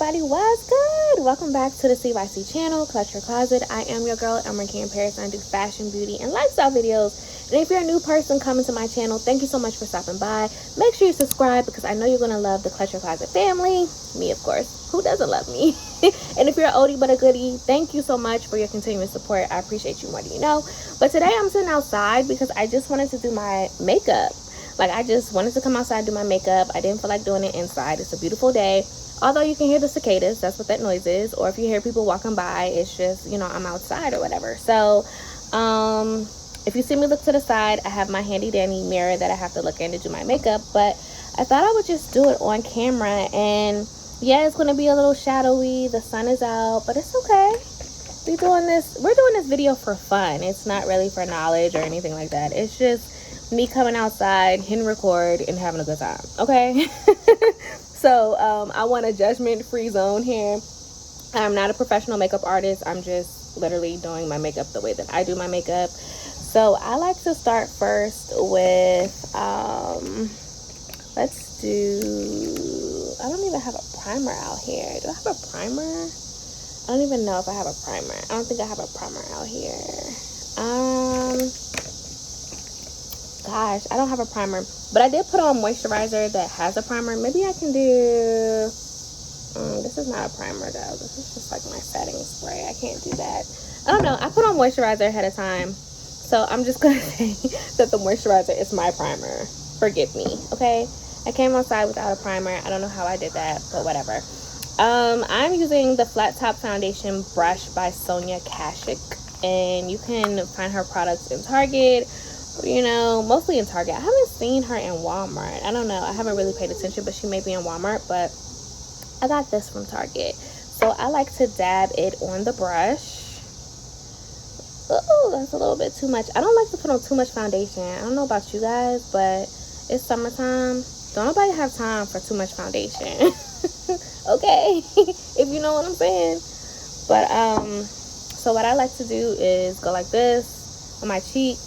everybody, what's good? Welcome back to the CYC channel, Clutch Your Closet. I am your girl, Elmer in Paris, and I do fashion, beauty, and lifestyle videos. And if you're a new person coming to my channel, thank you so much for stopping by. Make sure you subscribe because I know you're going to love the Clutch Your Closet family. Me, of course. Who doesn't love me? And if you're an oldie but a goodie, thank you so much for your continuous support. I appreciate you more than you know. But today I'm sitting outside because I just wanted to do my makeup. Like, I just wanted to come outside and do my makeup. I didn't feel like doing it inside. It's a beautiful day. Although you can hear the cicadas, that's what that noise is. Or if you hear people walking by, it's just, you know, I'm outside or whatever. So, if you see me look to the side, I have my handy dandy mirror that I have to look in to do my makeup. But I thought I would just do it on camera. And yeah, it's going to be a little shadowy. The sun is out, but it's okay. We're doing this video for fun. It's not really for knowledge or anything like that. It's just me coming outside, hitting record, and having a good time. Okay? So, I want a judgment-free zone here. I'm not a professional makeup artist. I'm just literally doing my makeup the way that I do my makeup. So, I like to start first with, let's do, I don't even have a primer out here. Do I have a primer? I don't even know if I have a primer. I don't think I have a primer out here. Gosh, I don't have a primer, but I did put on moisturizer that has a primer. Maybe I can do, this is not a primer though. This is just like my setting spray. I can't do that. I don't know. I put on moisturizer ahead of time, so I'm just gonna say that the moisturizer is my primer. Forgive me, okay? I came outside without a primer. I don't know how I did that, but whatever. I'm using the flat top foundation brush by Sony A6000, and you can find her products in Target. You know, mostly in Target. I haven't seen her in Walmart. I don't know. I haven't really paid attention, but she may be in Walmart. But I got this from Target. So I like to dab it on the brush. Oh, that's a little bit too much. I don't like to put on too much foundation. I don't know about you guys, but it's summertime. Don't nobody have time for too much foundation. Okay? If you know what I'm saying. But, so what I like to do is go like this on my cheek,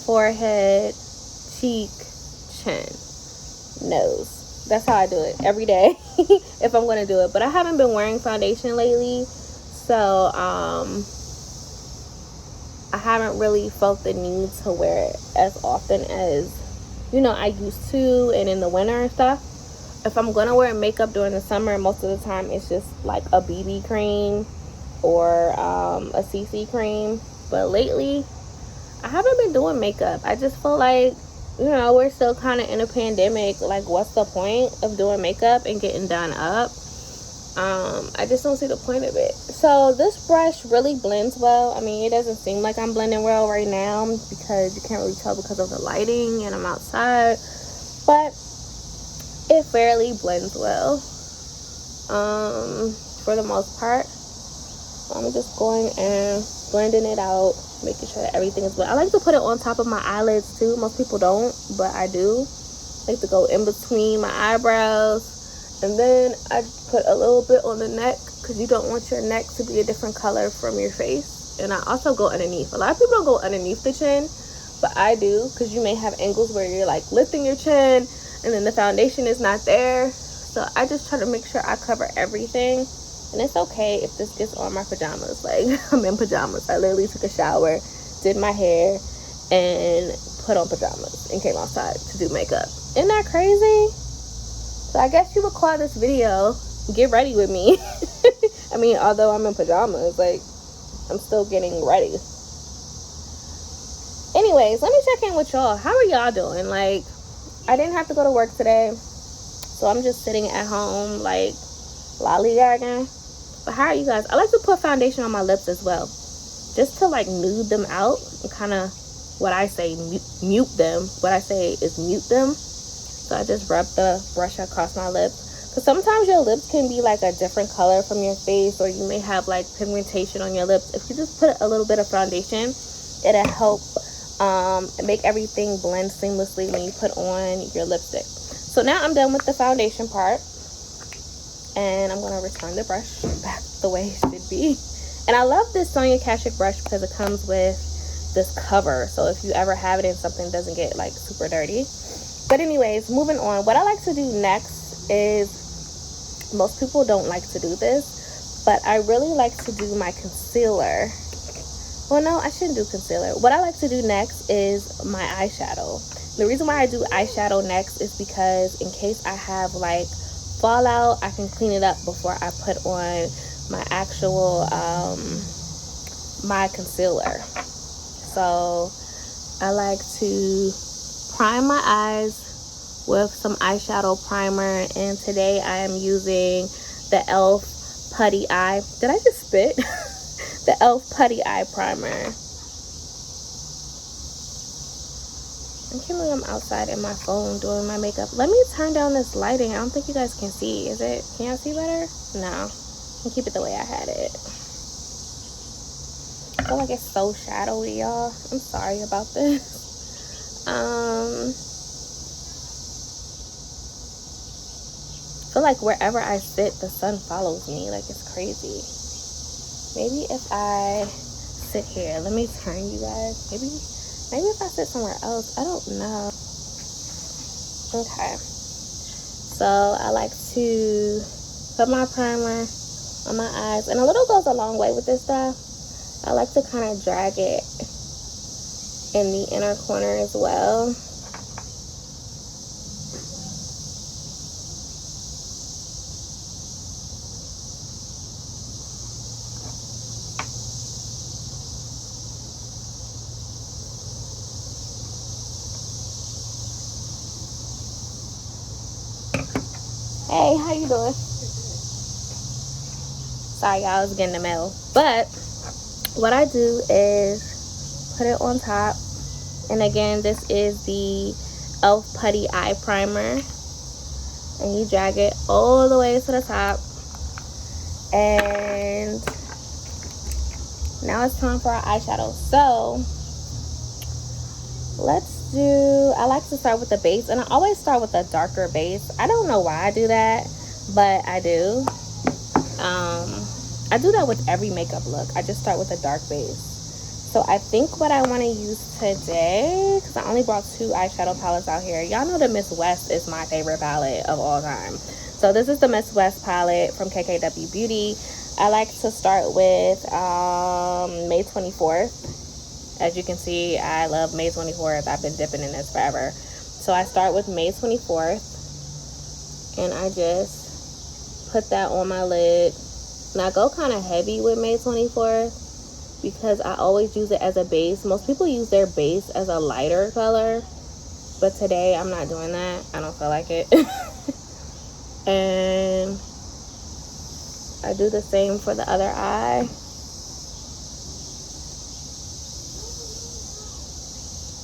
forehead, cheek, chin, nose. That's how I do it every day if I'm going to do it. But I haven't been wearing foundation lately, so I haven't really felt the need to wear it as often as, you know, I used to, and in the winter and stuff. If I'm going to wear makeup during the summer, most of the time it's just like a BB cream or a CC cream. But lately, I haven't been doing makeup. I just feel like, you know, we're still kind of in a pandemic. Like, what's the point of doing makeup and getting done up? I just don't see the point of it. So this brush really blends well. I mean, it doesn't seem like I'm blending well right now because you can't really tell because of the lighting and I'm outside. But it fairly blends well for the most part. I'm just going and blending it out, making sure that everything is well. I like to put it on top of my eyelids too. Most people don't, but I do. I like to go in between my eyebrows, and then I put a little bit on the neck because you don't want your neck to be a different color from your face. And I also go underneath. A lot of people don't go underneath the chin, but I do, because you may have angles where you're like lifting your chin and then the foundation is not there. So I just try to make sure I cover everything. And it's okay if this gets on my pajamas. Like, I'm in pajamas. I literally took a shower, did my hair, and put on pajamas and came outside to do makeup. Isn't that crazy? So I guess you would call this video Get Ready With Me. I mean, although I'm in pajamas, like, I'm still getting ready. Anyways, let me check in with y'all. How are y'all doing? Like, I didn't have to go to work today, so I'm just sitting at home, like, lollygagging. But how are you guys? I like to put foundation on my lips as well, just to like nude them out and kind of, what I say, mute them. What I say is mute them. So I just rub the brush across my lips, because sometimes your lips can be like a different color from your face, or you may have like pigmentation on your lips. If you just put a little bit of foundation, it'll help make everything blend seamlessly when you put on your lipstick. So now I'm done with the foundation part. And I'm going to return the brush back the way it should be. And I love this Sony A6000 brush because it comes with this cover. So if you ever have it and something doesn't get like super dirty. But anyways, moving on. What I like to do next is most people don't like to do this, but I really like to do my concealer. Well, no, I shouldn't do concealer. What I like to do next is my eyeshadow. The reason why I do eyeshadow next is because in case I have like fallout, I can clean it up before I put on my actual my concealer. So I like to prime my eyes with some eyeshadow primer, and today I am using the e.l.f. Putty Eye. Did I just spit? The e.l.f. Putty Eye Primer. I can't believe I'm outside in my phone doing my makeup. Let me turn down this lighting. I don't think you guys can see. Can y'all see better? No. I can keep it the way I had it. I feel like it's so shadowy, y'all. I'm sorry about this. I feel like wherever I sit, the sun follows me. Like, it's crazy. Maybe if I sit here, let me turn you guys. Maybe if I sit somewhere else, I don't know. Okay. So I like to put my primer on my eyes, and a little goes a long way with this stuff. I like to kind of drag it in the inner corner as well. Hey, how you doing? Sorry, y'all, I was getting the mail. But what I do is put it on top. And again, this is the e.l.f. Putty Eye Primer. And you drag it all the way to the top. And now it's time for our eyeshadow. So I like to start with the base, and I always start with a darker base. I don't know why I do that, but I do. I do that with every makeup look. I just start with a dark base. So I think what I want to use today, because I only brought 2 eyeshadow palettes out here. Y'all know the Miss West is my favorite palette of all time. So this is the Miss West palette from KKW Beauty. I like to start with May 24th. As you can see, I love May 24th. I've been dipping in this forever. So I start with May 24th. And I just put that on my lid. And I go kind of heavy with May 24th because I always use it as a base. Most people use their base as a lighter color. But today, I'm not doing that. I don't feel like it. And I do the same for the other eye.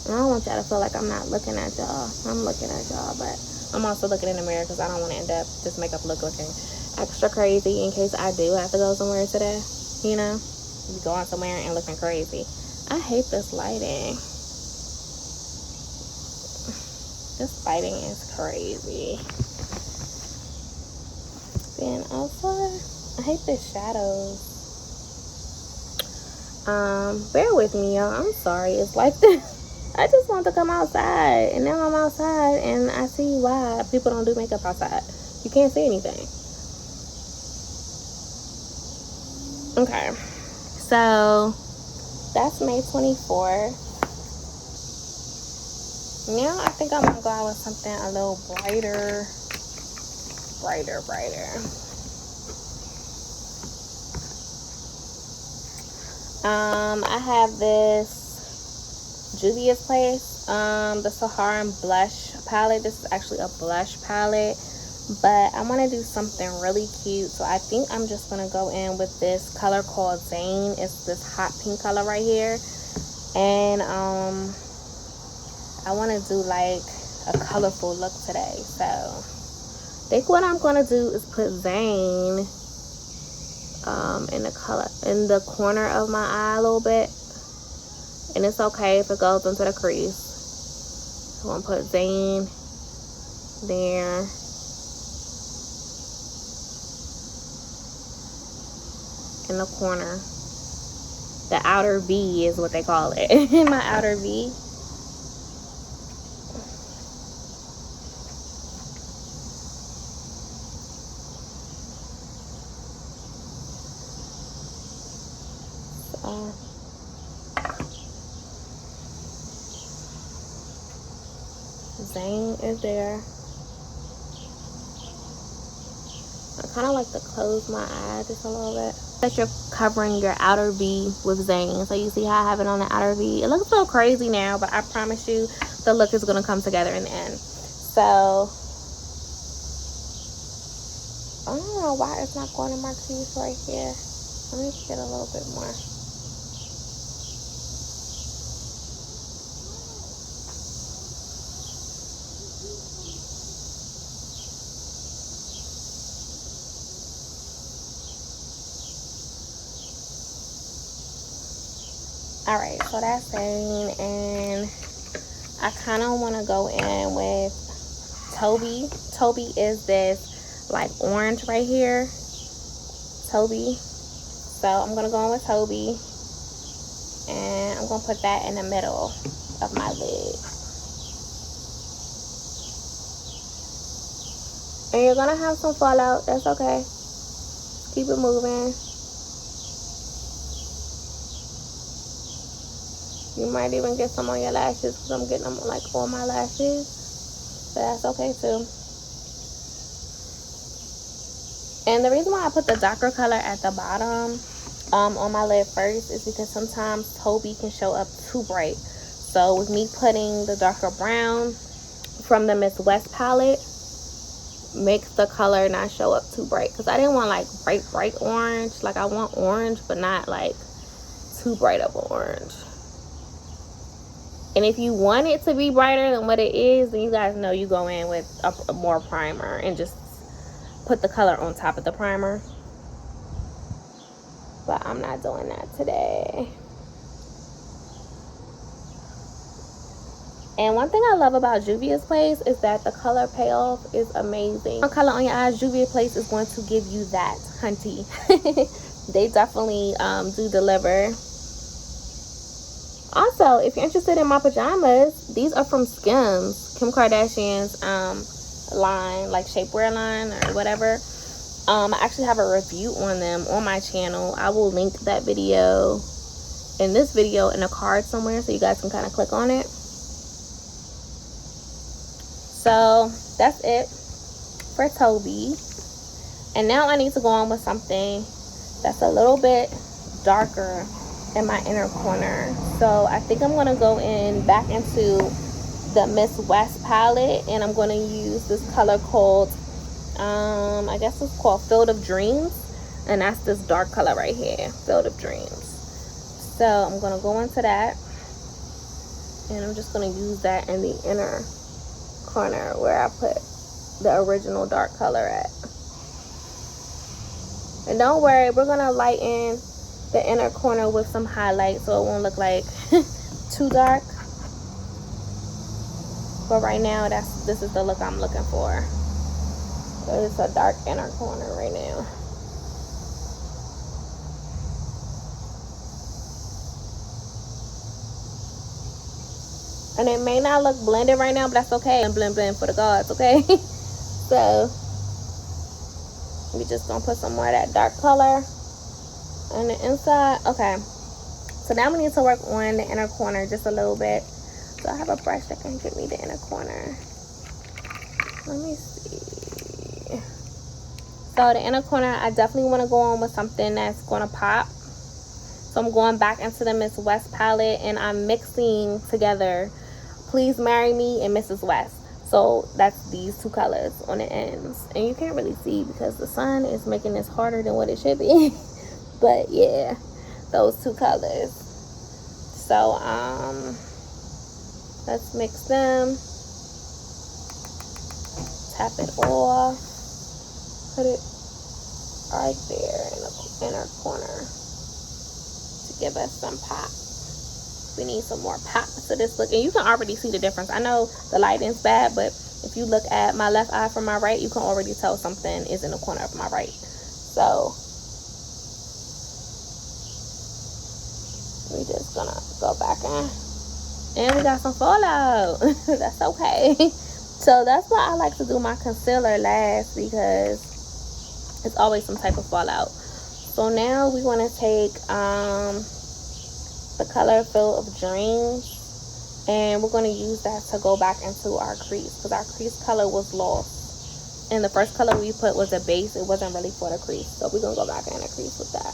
I don't want y'all to feel like I'm not looking at y'all. I'm looking at y'all, but I'm also looking in the mirror because I don't want to end up this makeup look looking extra crazy in case I do have to go somewhere today. You know, you going somewhere and looking crazy. I hate this lighting. This lighting is crazy. Then also, I hate the shadows. Bear with me, y'all. I'm sorry. It's like this. I just want to come outside, and now I'm outside, and I see why people don't do makeup outside. You can't see anything. Okay, so that's May 24th. Now I think I'm gonna go out with something a little brighter. I have this Juvia's Place, the Saharan blush palette. This is actually a blush palette, but I want to do something really cute, so I think I'm just gonna go in with this color called Zane. It's this hot pink color right here, and I want to do like a colorful look today. So I think what I'm gonna do is put Zane in the corner of my eye a little bit. And it's okay if it goes into the crease. I'm going to put Zane there. In the corner. The outer V is what they call it. My outer V. Zane is there. I kind of like to close my eye just a little bit. That you're covering your outer V with Zane. So you see how I have it on the outer V. It looks so crazy now, but I promise you the look is going to come together in the end. So I don't know why it's not going in my crease right here. Let me get a little bit more. Alright, so that's Zane, and I kind of want to go in with Toby. Toby is this like orange right here. Toby. So I'm going to go in with Toby, and I'm going to put that in the middle of my lid. And you're going to have some fallout. That's okay. Keep it moving. You might even get some on your lashes because I'm getting them like on my lashes. But that's okay too. And the reason why I put the darker color at the bottom on my lid first is because sometimes Toby can show up too bright. So with me putting the darker brown from the Miss West palette, makes the color not show up too bright. Because I didn't want like bright orange. Like I want orange, but not like too bright of an orange. And if you want it to be brighter than what it is, then you guys know you go in with a more primer and just put the color on top of the primer. But I'm not doing that today. And one thing I love about Juvia's Place is that the color payoff is amazing. The color on your eyes, Juvia's Place is going to give you that, hunty. They definitely do deliver. Also, if you're interested in my pajamas, these are from Skims, Kim Kardashian's line, like shapewear line or whatever. I actually have a review on them on my channel. I will link that video in this video in a card somewhere so you guys can kind of click on it. So that's it for Toby. And now I need to go on with something that's a little bit darker in my inner corner. So I think I'm going to go in back into the Miss West palette, and I'm going to use this color called I guess it's called Field of Dreams, and that's this dark color right here, Field of Dreams. So I'm going to go into that, and I'm just going to use that in the inner corner where I put the original dark color at. And don't worry, we're going to lighten the inner corner with some highlight so it won't look like too dark. But right now, this is the look I'm looking for. So it's a dark inner corner right now. And it may not look blended right now, but that's okay. And blend for the gods, okay? So we just gonna put some more of that dark color on the inside. Okay, so now we need to work on the inner corner just a little bit. So I have a brush that can give me the inner corner. Let me see. So the inner corner, I definitely want to go on with something that's going to pop. So I'm going back into the Miss West palette, and I'm mixing together Please Marry Me and Mrs. West. So that's these two colors on the ends. And you can't really see because the sun is making this harder than what it should be. But yeah, those two colors. So let's mix them. Tap it off. Put it right there in the inner corner to give us some pop. We need some more pop to this look. And you can already see the difference. I know the lighting's bad, but if you look at my left eye from my right, you can already tell something is in the corner of my right. So we just gonna go back in. And we got some fallout. That's okay. So that's why I like to do my concealer last, because it's always some type of fallout. So now we want to take the color Field of Dreams. And we're going to use that to go back into our crease, because our crease color was lost. And the first color we put was a base. It wasn't really for the crease. So we're going to go back in the crease with that.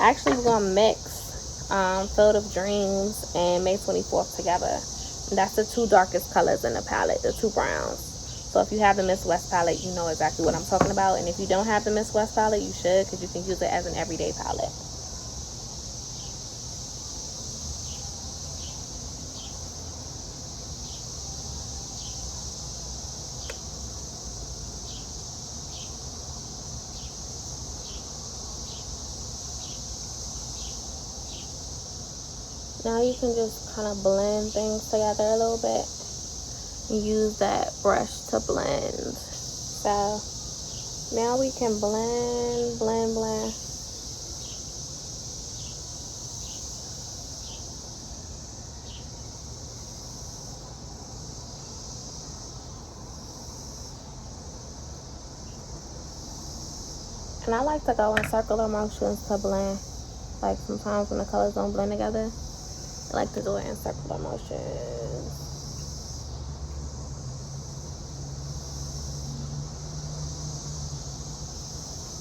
Actually, we're going to mix Field of Dreams and May 24th together. And that's the two darkest colors in the palette, the two browns. So if you have the Miss West palette, you know exactly what I'm talking about. And if you don't have the Miss West palette, you should, because you can use it as an everyday palette. Now you can just kind of blend things together a little bit. Use that brush to blend. So now we can blend. And I like to go in circular motions to blend. Like sometimes when the colors don't blend together, I like to do it in circular motions.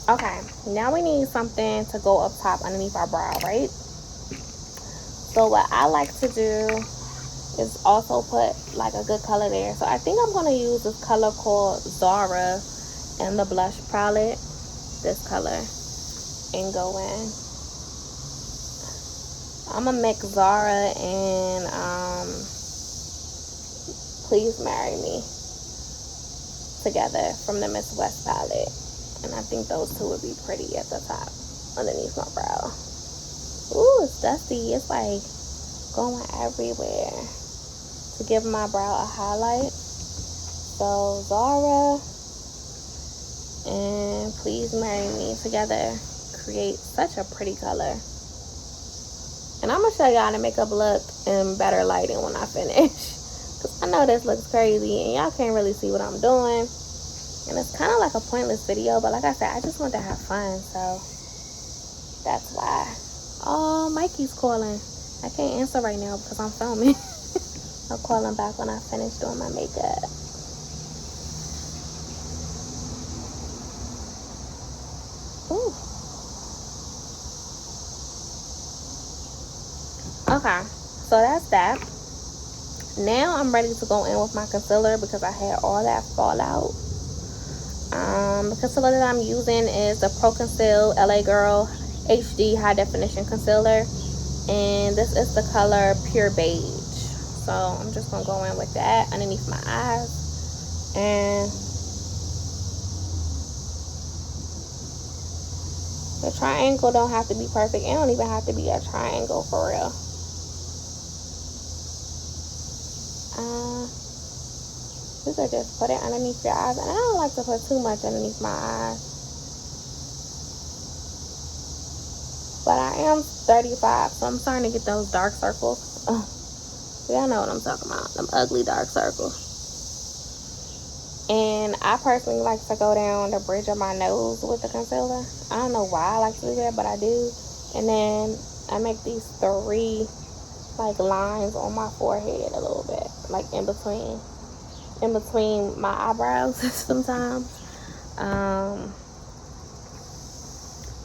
Okay, now we need something to go up top underneath our brow, right? So what I like to do is also put like a good color there. So I think I'm going to use this color called Zara in the blush palette. This color. And go in. I'm going to mix Zara and Please Marry Me together from the Miss West palette. And I think those two would be pretty at the top, underneath my brow. Ooh, it's dusty. It's like going everywhere to give my brow a highlight. So Zara and Please Marry Me together create such a pretty color. And I'm going to show y'all how to makeup look in better lighting when I finish. Because I know this looks crazy and y'all can't really see what I'm doing. And it's kind of like a pointless video, but like I said, I just want to have fun, so that's why. Oh, Mikey's calling. I can't answer right now because I'm filming. I'll call him back when I finish doing my makeup. Ooh. Okay, so that's that. Now I'm ready to go in with my concealer because I had all that fallout. The concealer that I'm using is the Pro Conceal LA Girl HD High Definition Concealer. And this is the color Pure Beige. So I'm just going to go in with that underneath my eyes. And the triangle don't have to be perfect. It don't even have to be a triangle for real. You could just put it underneath your eyes. And I don't like to put too much underneath my eyes. But I am 35, so I'm starting to get those dark circles. Y'all know what I'm talking about. Them ugly dark circles. And I personally like to go down the bridge of my nose with the concealer. I don't know why I like to do that, but I do. And then I make these 3 like lines on my forehead a little bit. Like in between my eyebrows sometimes. And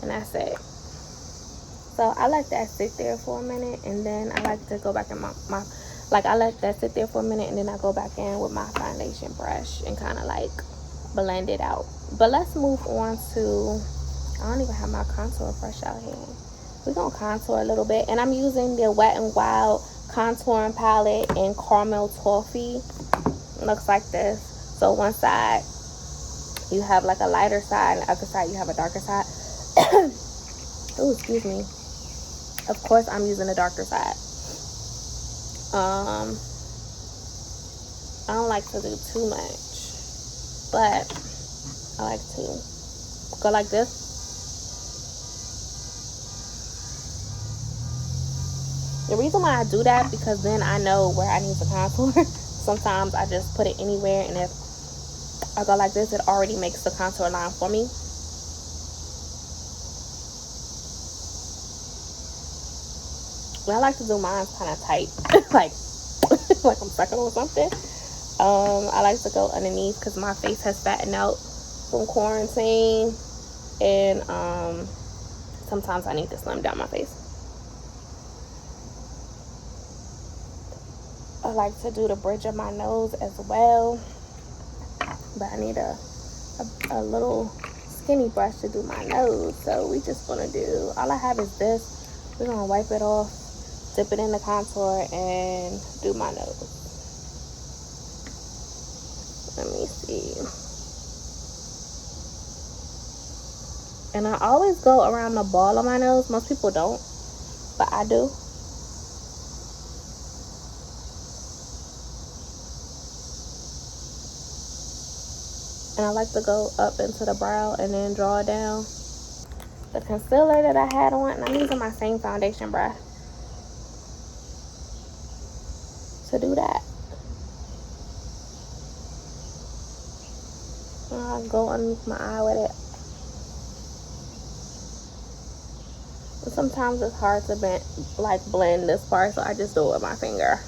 that's it. So I let that sit there for a minute, and then I like to go back in I let that sit there for a minute, and then I go back in with my foundation brush and kind of like blend it out. But let's move on to, I don't even have my contour brush out here. We're gonna contour a little bit, and I'm using the Wet n Wild contouring palette in Caramel Toffee. It looks like this. So one side you have like a lighter side, and the other side you have a darker side. Oh, excuse me. Of course I'm using the darker side. I don't like to do too much, but I like to go like this. The reason why I do that, because then I know where I need to contour. Sometimes I just put it anywhere, and if I go like this, it already makes the contour line for me. I like to do mine kind of tight, like like I'm sucking on something. I like to go underneath because my face has fattened out from quarantine, and sometimes I need to slim down my face. I like to do the bridge of my nose as well, but I need a little skinny brush to do my nose. So we just gonna do, all I have is this. We're gonna wipe it off, dip it in the contour, and do my nose. Let me see. And I always go around the ball of my nose. Most people don't, but I do. And I like to go up into the brow and then draw it down. The concealer that I had on, and I'm using my same foundation brush to do that. And I'll go underneath my eye with it. And sometimes it's hard to blend this part, so I just do it with my finger.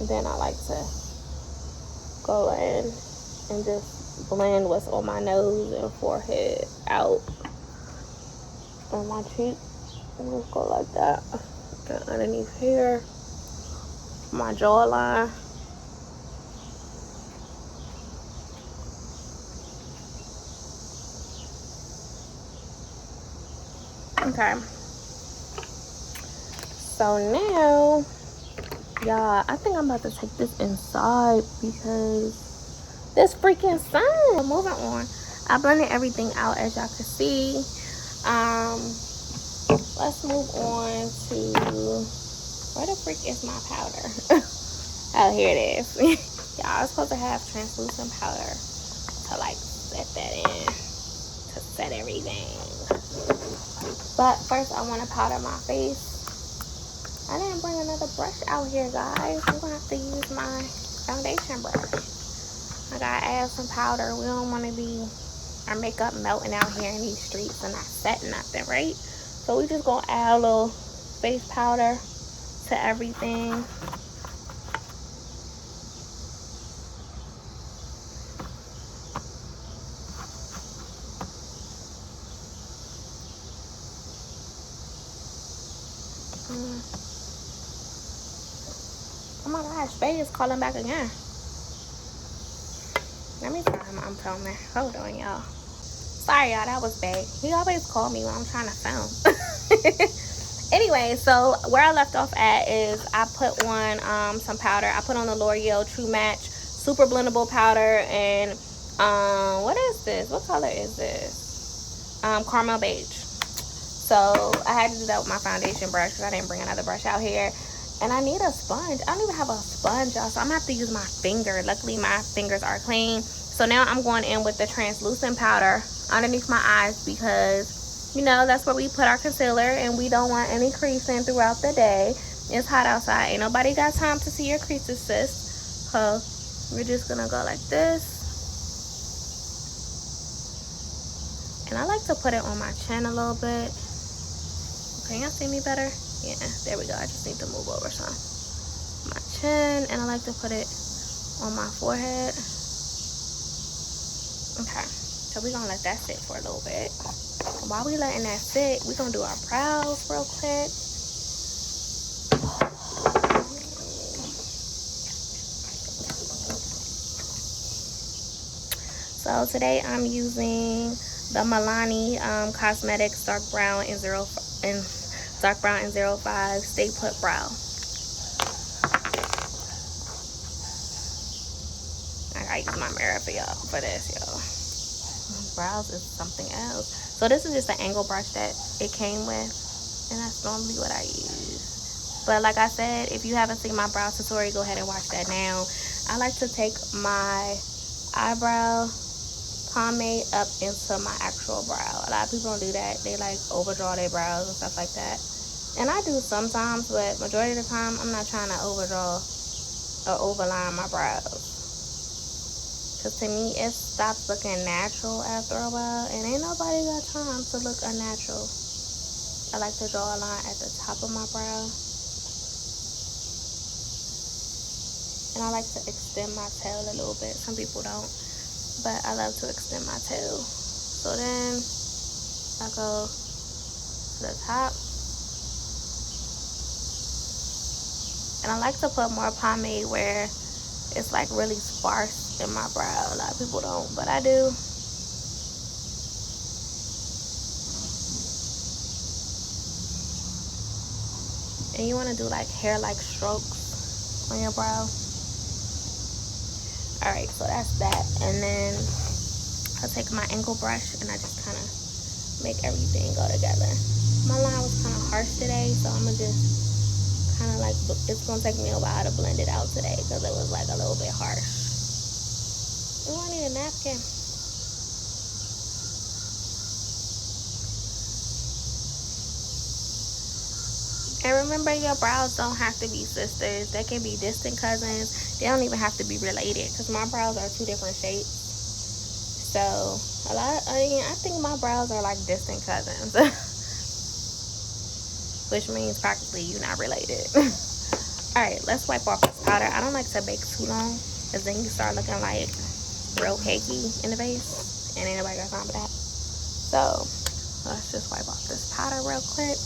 And then I like to go in and just blend what's on my nose and forehead out on my cheek. And just go like that. And underneath here, my jawline. Okay. So now, y'all, I think I'm about to take this inside because this freaking sun. Moving on. I blended everything out, as y'all can see. Let's move on to, where the freak is my powder? Oh, here it is. Y'all, I was supposed to have translucent powder to like set that in, to set everything. But first I want to powder my face. I didn't bring another brush out here, guys. I'm gonna have to use my foundation brush. I gotta add some powder. We don't want to be our makeup melting out here in these streets and not setting nothing, right? So we just gonna add a little face powder to everything. Oh my gosh, Faye is calling back again. Let me tell him I'm filming. Hold on, y'all. Sorry, y'all, that was Faye. He always call me when I'm trying to film. Anyway, so where I left off at is I put on some powder. I put on the L'Oreal True Match Super Blendable Powder, and what is this? What color is this? Caramel Beige. So I had to do that with my foundation brush because I didn't bring another brush out here. And I need a sponge. I don't even have a sponge, y'all, so I'm gonna have to use my finger. Luckily my fingers are clean. So now I'm going in with the translucent powder underneath my eyes because, you know, that's where we put our concealer and we don't want any creasing throughout the day. It's hot outside. Ain't nobody got time to see your creases, sis. So we're just gonna go like this. And I like to put it on my chin a little bit. Can y'all see me better? Yeah, there we go. I just need to move over some. My chin, and I like to put it on my forehead. Okay, so we're gonna let that sit for a little bit. While we letting that sit, we're gonna do our brows real quick. So today I'm using the Milani Cosmetics Dark Brown and 05 Stay Put Brow. I gotta use my mirror for y'all for this, y'all. Brows is something else. So this is just the angle brush that it came with, and that's normally what I use. But like I said, if you haven't seen my brow tutorial, go ahead and watch that now. I like to take my eyebrow pomade up into my actual brow. A lot of people don't do that. They like overdraw their brows and stuff like that. And I do sometimes, but majority of the time, I'm not trying to overdraw or overline my brows. Because to me, it stops looking natural after a while. And ain't nobody got time to look unnatural. I like to draw a line at the top of my brow. And I like to extend my tail a little bit. Some people don't, but I love to extend my tail. So then I go to the top. And I like to put more pomade where it's like really sparse in my brow. A lot of people don't, but I do. And you want to do like hair-like strokes on your brow. Alright, so that's that. And then I'll take my angle brush and I just kind of make everything go together. My line was kind of harsh today, so I'm going to just kind of like, it's going to take me a while to blend it out today because it was like a little bit harsh. Oh, I need a napkin. And remember, your brows don't have to be sisters. They can be distant cousins. They don't even have to be related because my brows are 2 different shapes. So, I think my brows are like distant cousins. Which means practically you're not related. Alright, let's wipe off this powder. I don't like to bake too long because then you start looking like real cakey in the base. And ain't nobody got time for that. So, let's just wipe off this powder real quick.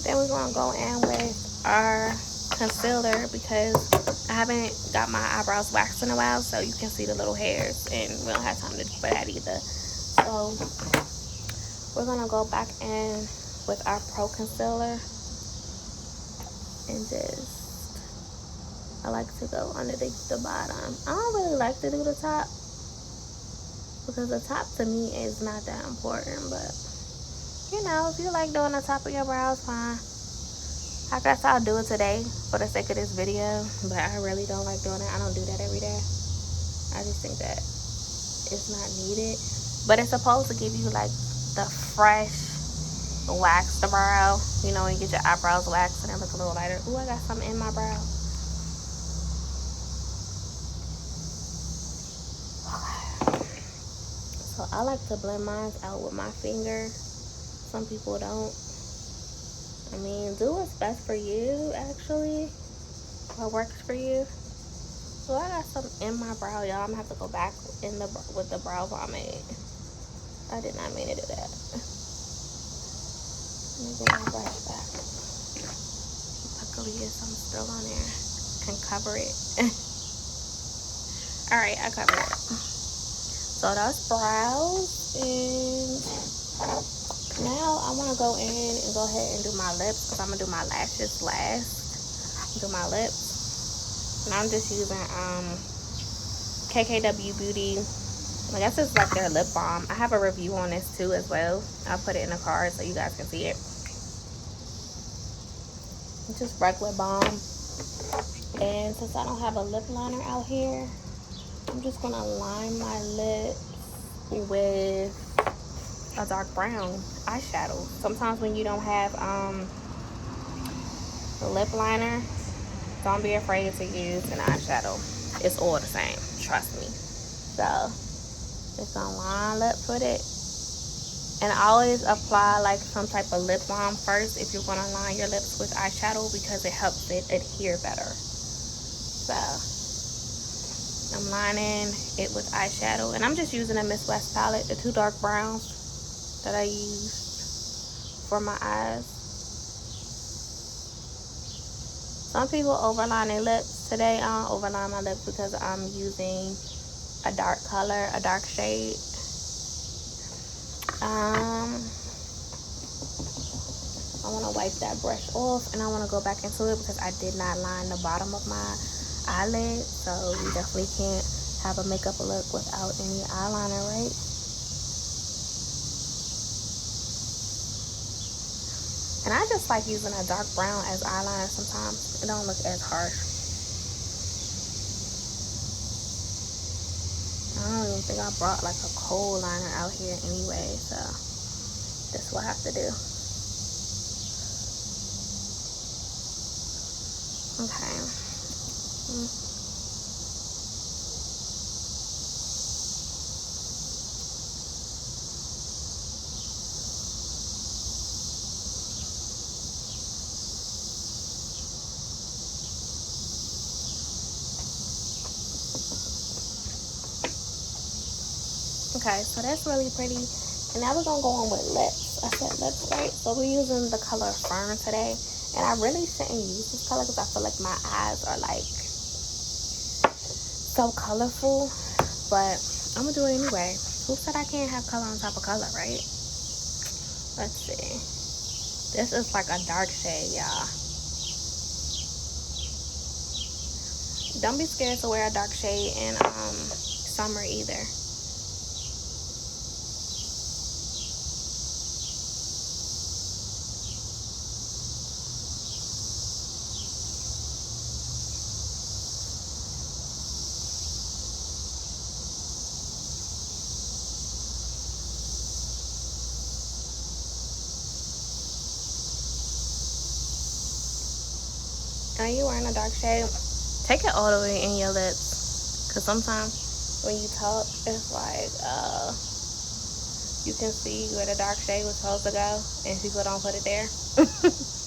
Then we're going to go in with our concealer because I haven't got my eyebrows waxed in a while, so you can see the little hairs, and we don't have time for that either. So we're going to go back in with our Pro Concealer and just, I like to go underneath the bottom. I don't really like to do the top because the top to me is not that important, but you know, if you like doing the top of your brows, fine. I guess I'll do it today for the sake of this video, but I really don't like doing it. I don't do that every day. I just think that it's not needed. But it's supposed to give you like the fresh waxed brow. You know, when you get your eyebrows waxed and they look a little lighter. Ooh, I got something in my brow. So I like to blend mine out with my finger. Some people don't. I mean, do what's best for you, actually. What works for you. So I got some in my brow, y'all. I'm gonna have to go back with the brow pomade. I did not mean to do that. Let me get my brush back. Luckily, some still on there. And cover it. Alright, I covered it. So that's brows. And now I want to go in and go ahead and do my lips because I'm going to do my lashes last. Do my lips. And I'm just using KKW Beauty. I guess it's like their lip balm. I have a review on this too as well. I'll put it in the card so you guys can see it. It's just regular balm. And since I don't have a lip liner out here, I'm just going to line my lips with a dark brown eyeshadow. Sometimes when you don't have the lip liner, don't be afraid to use an eyeshadow. It's all the same, trust me. So just gonna line lips with it, and always apply like some type of lip balm first if you're gonna line your lips with eyeshadow because it helps it adhere better. So I'm lining it with eyeshadow, and I'm just using a Miss West palette, the 2 dark browns that I used for my eyes. Some people overline their lips. Today I don't overline my lips because I'm using a dark color, a dark shade. I want to wipe that brush off, and I want to go back into it because I did not line the bottom of my eyelid, so you definitely can't have a makeup look without any eyeliner, right? And I just like using a dark brown as eyeliner sometimes. It don't look as harsh. I don't even think I brought like a kohl liner out here anyway, so that's what I have to do. Okay. Okay, so that's really pretty. And now we're gonna go on with lips. I said lips, right? So we're using the color Fern today. And I really shouldn't use this color because I feel like my eyes are like so colorful. But I'm gonna do it anyway. Who said I can't have color on top of color, right? Let's see. This is like a dark shade, y'all. Don't be scared to wear a dark shade in summer either. Are you wearing a dark shade? Take it all the way in your lips. Because sometimes when you talk, it's like, you can see where the dark shade was supposed to go. And people don't put it there.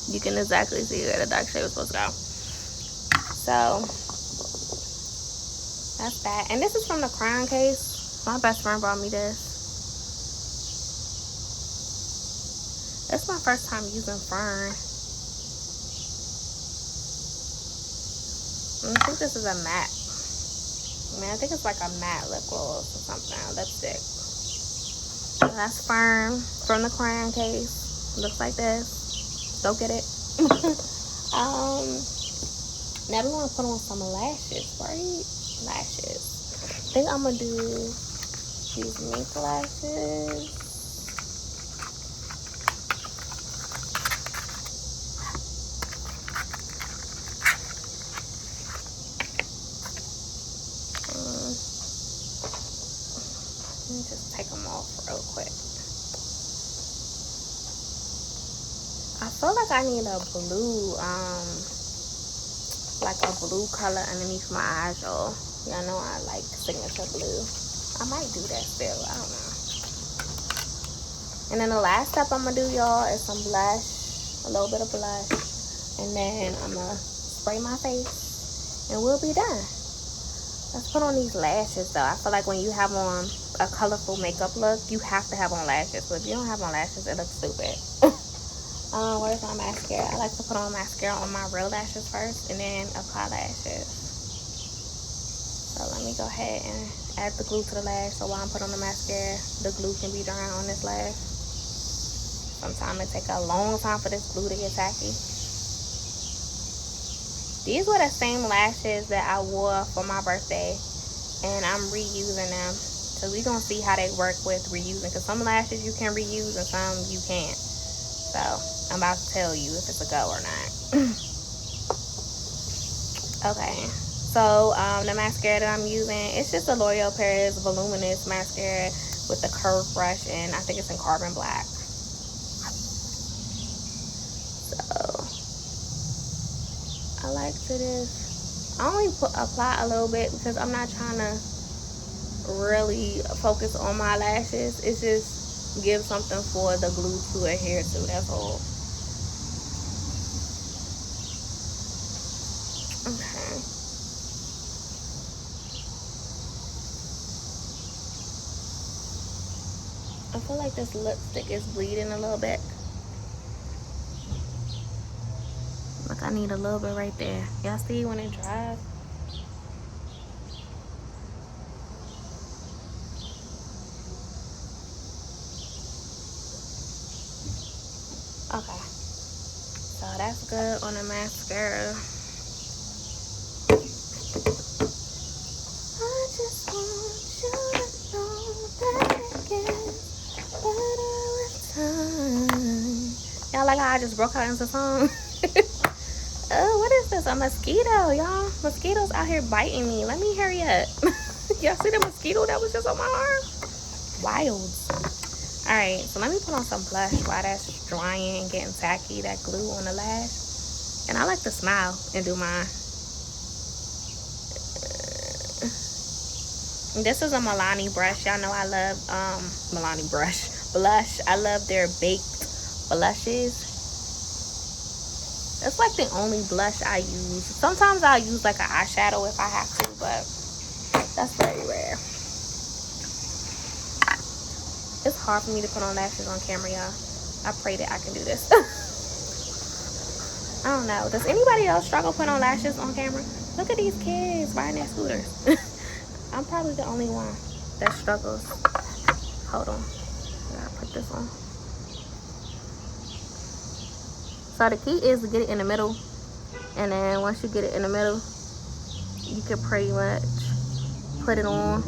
You can exactly see where the dark shade was supposed to go. So, that's that. And this is from the crown case. My best friend brought me this. It's my first time using Fern. I think this is a matte. I think it's like a matte lip gloss or something. Lipstick. So that's Fern from the crown case. Looks like this. Go get it. Now we want to put on some lashes, right? Lashes. I think I'm gonna do these mink lashes. Let me just take them off real quick. I feel like I need a blue, like a blue color underneath my eyes, y'all. Y'all know I like signature blue. I might do that still. I don't know. And then the last step I'm gonna do, y'all, is some blush, a little bit of blush, and then I'm gonna spray my face, and we'll be done. Let's put on these lashes, though. I feel like when you have on a colorful makeup look, you have to have on lashes. But if you don't have on lashes, it looks stupid. Where's my mascara? I like to put on mascara on my real lashes first, and then apply lashes. So let me go ahead and add the glue to the lash. So while I'm putting on the mascara, the glue can be drying on this lash. Sometimes it takes a long time for this glue to get tacky. These were the same lashes that I wore for my birthday, and I'm reusing them. So we're going to see how they work with reusing, because some lashes you can reuse and some you can't. So I'm about to tell you if it's a go or not. Okay, so the mascara that I'm using, it's just a L'Oreal Paris Voluminous Mascara with a curved brush, and I think it's in Carbon Black. I like to this. I only apply a little bit because I'm not trying to really focus on my lashes. It's just give something for the glue to adhere to. That's all. Okay. I feel like this lipstick is bleeding a little bit. Look, I need a little bit right there. Y'all see when it dries? Okay. So that's good on the mascara. I just want you to know that it gets better with time. Y'all like how I just broke out into song? What is this? A mosquito, y'all. Mosquitoes out here biting me. Let me hurry up. Y'all see the mosquito that was just on my arm? Wild. Alright, so let me put on some blush while that's drying and getting tacky, that glue on the lash. And I like to smile and do mine. This is a Milani brush. Y'all know I love Milani blush. I love their baked blushes. That's like the only blush I use. Sometimes I'll use like an eyeshadow if I have to, but that's very rare. It's hard for me to put on lashes on camera, y'all. I pray that I can do this. I don't know. Does anybody else struggle putting on lashes on camera? Look at these kids riding their scooters. I'm probably the only one that struggles. Hold on. I gotta put this on. So the key is to get it in the middle. And then once you get it in the middle, you can pretty much put it on.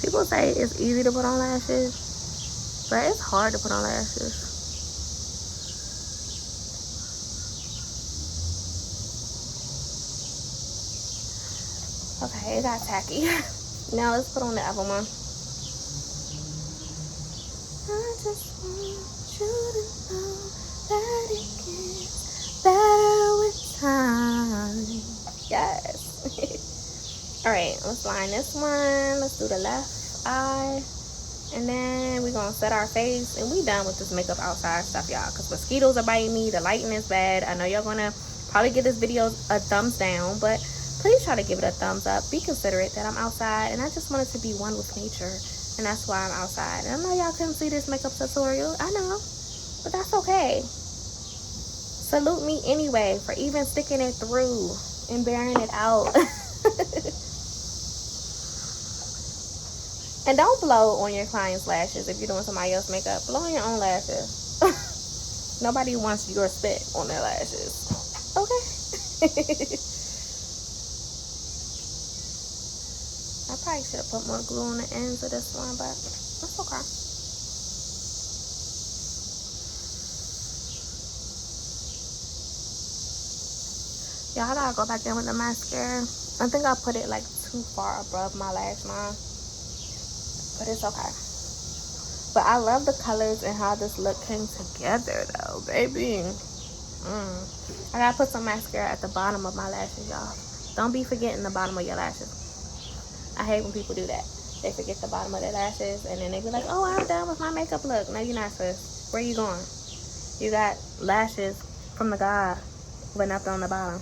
People say it's easy to put on lashes, but it's hard to put on lashes. Okay, it got tacky. Now let's put on the other one. I just want you to know that it gets better with time. Yes. Alright, let's line this one. Let's do the left eye. And then we're going to set our face. And we done with this makeup outside stuff, y'all. Because mosquitoes are biting me. The lighting is bad. I know y'all going to probably give this video a thumbs down. But please try to give it a thumbs up. Be considerate that I'm outside. And I just wanted to be one with nature. And that's why I'm outside. And I know y'all couldn't see this makeup tutorial. I know. But that's okay. Salute me anyway for even sticking it through and bearing it out. And don't blow on your client's lashes if you're doing somebody else's makeup. Blow on your own lashes. Nobody wants your spit on their lashes. Okay? I probably should have put more glue on the ends of this one, but that's okay. Y'all, I gotta go back in with the mascara. I think I put it like too far above my lash line. But it's okay. But I love the colors and how this look came together though, baby. I gotta put some mascara at the bottom of my lashes, y'all. Don't be forgetting the bottom of your lashes. I hate when people do that. They forget the bottom of their lashes and then they be like, oh, I'm done with my makeup look. No, you're not, sis. Where you going? You got lashes from the guy with nothing on the bottom.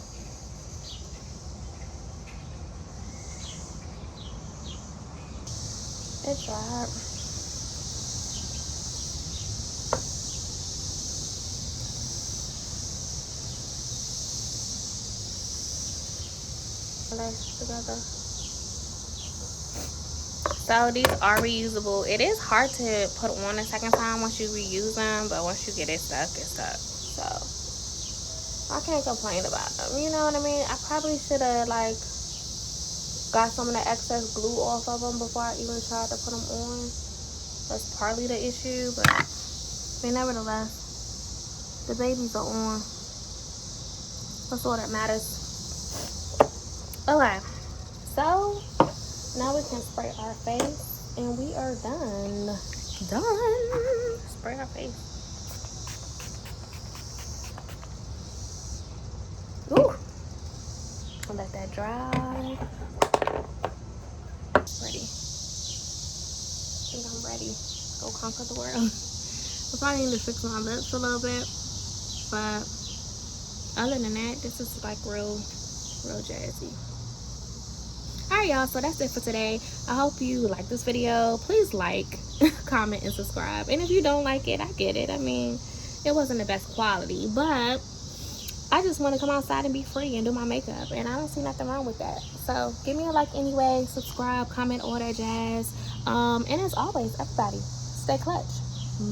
It dried. Lashes together. So these are reusable. It is hard to put on a second time once you reuse them, but once you get it stuck, it's stuck. So I can't complain about them. You know what I mean? I probably should have like got some of the excess glue off of them before I even tried to put them on. That's partly the issue, but I mean, nevertheless, the babies are on. That's all that matters. Okay, so now we can spray our face and we are done. Spray our face. Ooh. I'll let that dry. Ready. I think I'm ready. Go conquer the world. I probably need to fix my lips a little bit, but other than that, this is like real jazzy. Alright, y'all, so that's it for today. I hope you like this video. Please like, comment, and subscribe. And if you don't like it, I get it. I mean, it wasn't the best quality, but I just want to come outside and be free and do my makeup, and I don't see nothing wrong with that. So give me a like anyway, subscribe, comment, all that jazz. And as always, everybody, stay clutch.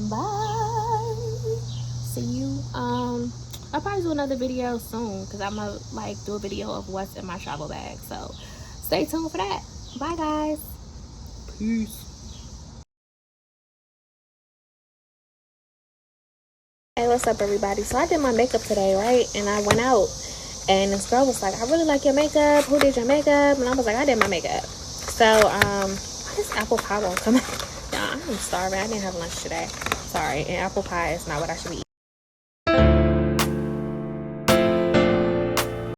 Bye. See you. I'll probably do another video soon because I'm gonna like do a video of what's in my travel bag. So stay tuned for that. Bye, guys. Peace. Hey, what's up, everybody? So I did my makeup today, right? And I went out and this girl was like, I really like your makeup. Who did your makeup? And I was like, I did my makeup. So why does apple pie won't come out? Y'all, I'm starving. I didn't have lunch today. Sorry. And apple pie is not what I should be eating.